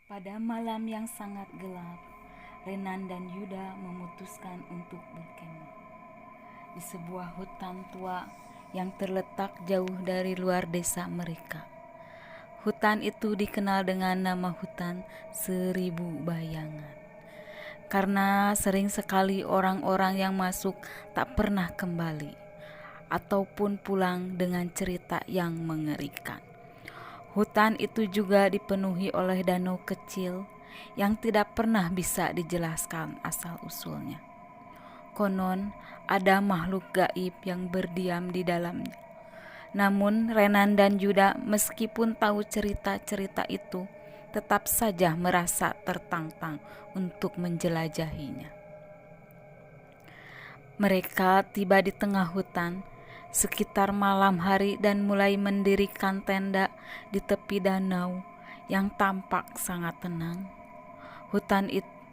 Pada malam yang sangat gelap, Renan dan Yuda memutuskan untuk berkemah di sebuah hutan tua yang terletak jauh dari luar desa mereka. Hutan itu dikenal dengan nama hutan Seribu Bayangan, karena sering sekali orang-orang yang masuk tak pernah kembali ataupun pulang dengan cerita yang mengerikan. Hutan itu juga dipenuhi oleh danau kecil yang tidak pernah bisa dijelaskan asal-usulnya. Konon ada makhluk gaib yang berdiam di dalamnya. Namun Renan dan Yuda meskipun tahu cerita-cerita itu, tetap saja merasa tertantang untuk menjelajahinya. Mereka tiba di tengah hutan sekitar malam hari dan mulai mendirikan tenda di tepi danau yang tampak sangat tenang.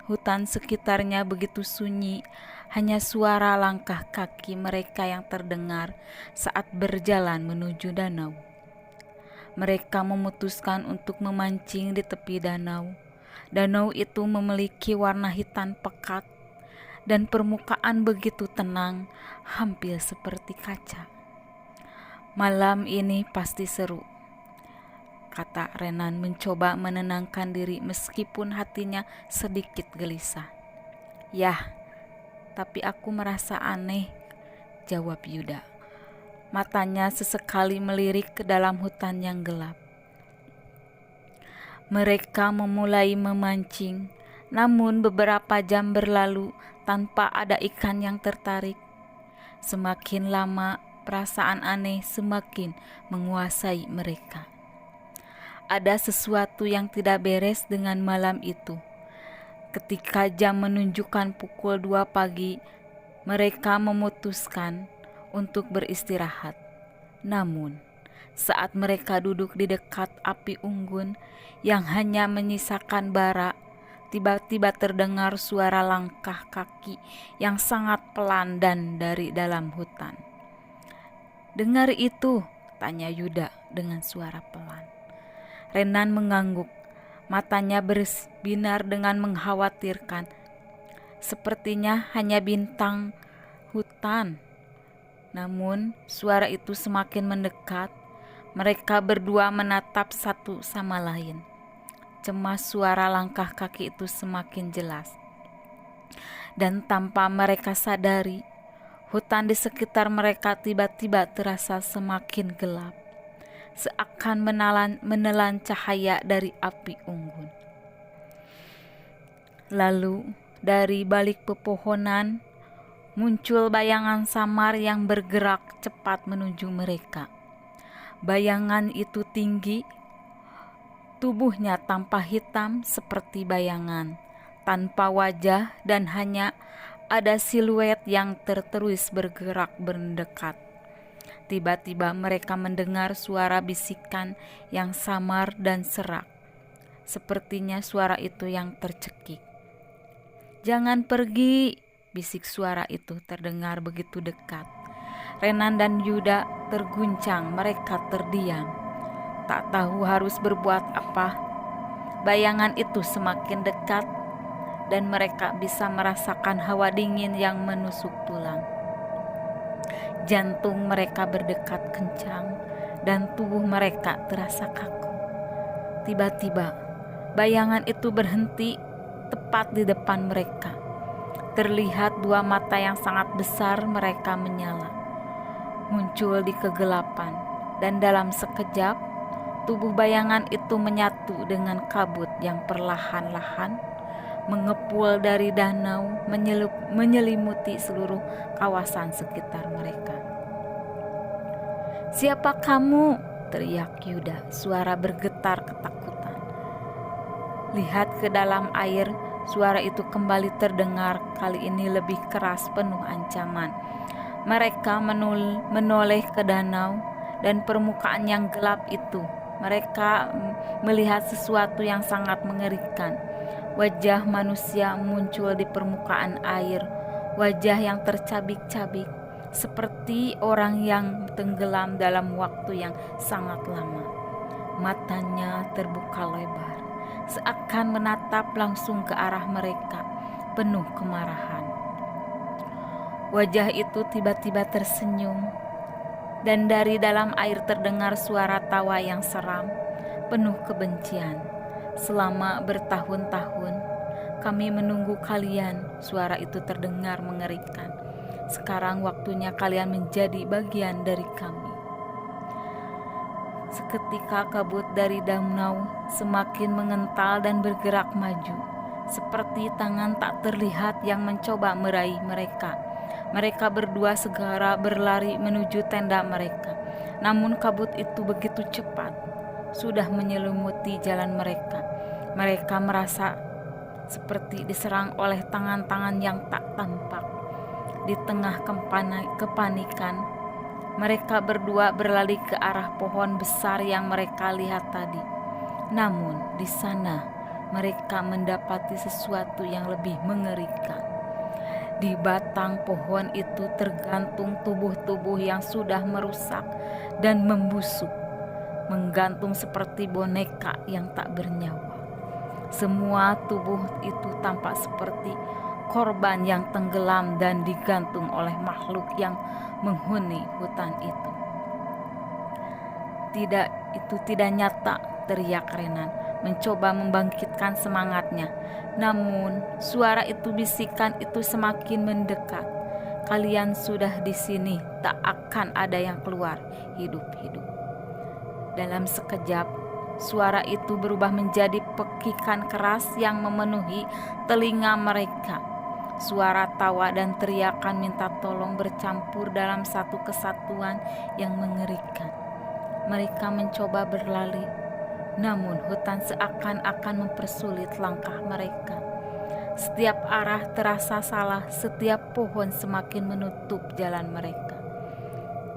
Hutan sekitarnya begitu sunyi, hanya suara langkah kaki mereka yang terdengar saat berjalan menuju danau. Mereka memutuskan untuk memancing di tepi danau. Danau itu memiliki warna hitam pekat dan permukaan begitu tenang, hampir seperti kaca. Malam ini pasti seru, kata Renan mencoba menenangkan diri meskipun hatinya sedikit gelisah. Yah, tapi aku merasa aneh, jawab Yuda. Matanya sesekali melirik ke dalam hutan yang gelap. Mereka memulai memancing, namun beberapa jam berlalu tanpa ada ikan yang tertarik. Semakin lama, perasaan aneh semakin menguasai mereka. Ada sesuatu yang tidak beres dengan malam itu. Ketika jam menunjukkan pukul 2 pagi, mereka memutuskan untuk beristirahat. Namun, saat mereka duduk di dekat api unggun yang hanya menyisakan bara, tiba-tiba terdengar suara langkah kaki yang sangat pelan dan dari dalam hutan. Dengar itu, tanya Yuda dengan suara pelan. Renan mengangguk, matanya berbinar dengan mengkhawatirkan. Sepertinya hanya bintang hutan. Namun suara itu semakin mendekat. Mereka berdua menatap satu sama lain. Cemas suara langkah kaki itu semakin jelas. Dan tanpa mereka sadari, hutan di sekitar mereka tiba-tiba terasa semakin gelap, seakan menelan cahaya dari api unggun. Lalu dari balik pepohonan muncul bayangan samar yang bergerak cepat menuju mereka. Bayangan itu tinggi, tubuhnya tampak hitam seperti bayangan, tanpa wajah dan hanya ada siluet yang terus bergerak mendekat. Tiba-tiba mereka mendengar suara bisikan yang samar dan serak. Sepertinya suara itu yang tercekik. Jangan pergi, bisik suara itu terdengar begitu dekat. Renan dan Yuda terguncang, mereka terdiam. Tak tahu harus berbuat apa. Bayangan itu semakin dekat dan mereka bisa merasakan hawa dingin yang menusuk tulang. Jantung mereka berdekat kencang dan tubuh mereka terasa kaku. Tiba-tiba, bayangan itu berhenti tepat di depan mereka. Terlihat dua mata yang sangat besar mereka menyala. Muncul di kegelapan, dan dalam sekejap, tubuh bayangan itu menyatu dengan kabut yang perlahan-lahan mengepul dari danau, menyelimuti seluruh kawasan sekitar mereka. Siapa kamu? Teriak Yuda, suara bergetar ketakutan. Lihat ke dalam air, suara itu kembali terdengar, kali ini lebih keras, penuh ancaman. Mereka menoleh ke danau dan permukaan yang gelap itu. Mereka melihat sesuatu yang sangat mengerikan. Wajah manusia muncul di permukaan air, wajah yang tercabik-cabik, seperti orang yang tenggelam dalam waktu yang sangat lama. Matanya terbuka lebar, seakan menatap langsung ke arah mereka, penuh kemarahan. Wajah itu tiba-tiba tersenyum, dan dari dalam air terdengar suara tawa yang seram, penuh kebencian. Selama bertahun-tahun, kami menunggu kalian, suara itu terdengar mengerikan. Sekarang waktunya kalian menjadi bagian dari kami. Seketika kabut dari danau semakin mengental dan bergerak maju, seperti tangan tak terlihat yang mencoba meraih mereka. Mereka berdua segera berlari menuju tenda mereka. Namun kabut itu begitu cepat, sudah menyelimuti jalan mereka. Mereka merasa seperti diserang oleh tangan-tangan yang tak tampak. Di tengah kepanikan, mereka berdua berlari ke arah pohon besar yang mereka lihat tadi. Namun di sana mereka mendapati sesuatu yang lebih mengerikan. Di batang pohon itu tergantung tubuh-tubuh yang sudah merusak dan membusuk, menggantung seperti boneka yang tak bernyawa. Semua tubuh itu tampak seperti korban yang tenggelam dan digantung oleh makhluk yang menghuni hutan itu. Itu tidak nyata, teriak Renan, mencoba membangkitkan semangatnya. Namun suara itu, bisikan itu semakin mendekat. Kalian sudah di sini, tak akan ada yang keluar hidup-hidup. Dalam sekejap, suara itu berubah menjadi pekikan keras yang memenuhi telinga mereka. Suara tawa dan teriakan minta tolong bercampur dalam satu kesatuan yang mengerikan. Mereka mencoba berlari, namun hutan seakan-akan mempersulit langkah mereka. Setiap arah terasa salah, setiap pohon semakin menutup jalan mereka.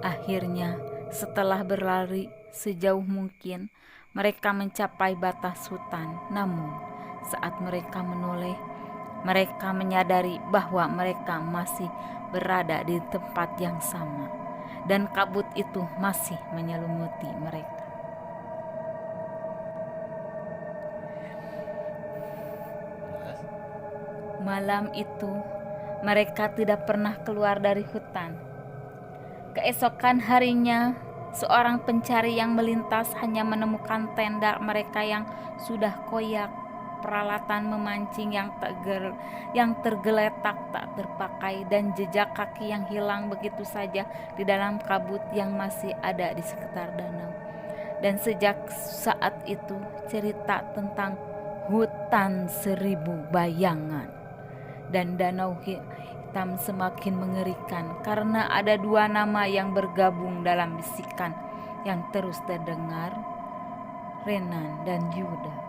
Akhirnya, setelah berlari sejauh mungkin, mereka mencapai batas hutan. Namun, saat mereka menoleh, mereka menyadari bahwa mereka masih berada di tempat yang sama, dan kabut itu masih menyelimuti mereka. Malam itu, mereka tidak pernah keluar dari hutan. Keesokan harinya, seorang pencari yang melintas hanya menemukan tenda mereka yang sudah koyak, peralatan memancing yang tergeletak tak terpakai, dan jejak kaki yang hilang begitu saja di dalam kabut yang masih ada di sekitar danau. Dan sejak saat itu, cerita tentang hutan 1000 bayangan dan danau hitam semakin mengerikan karena ada 2 nama yang bergabung dalam bisikan yang terus terdengar, Renan dan Yuda.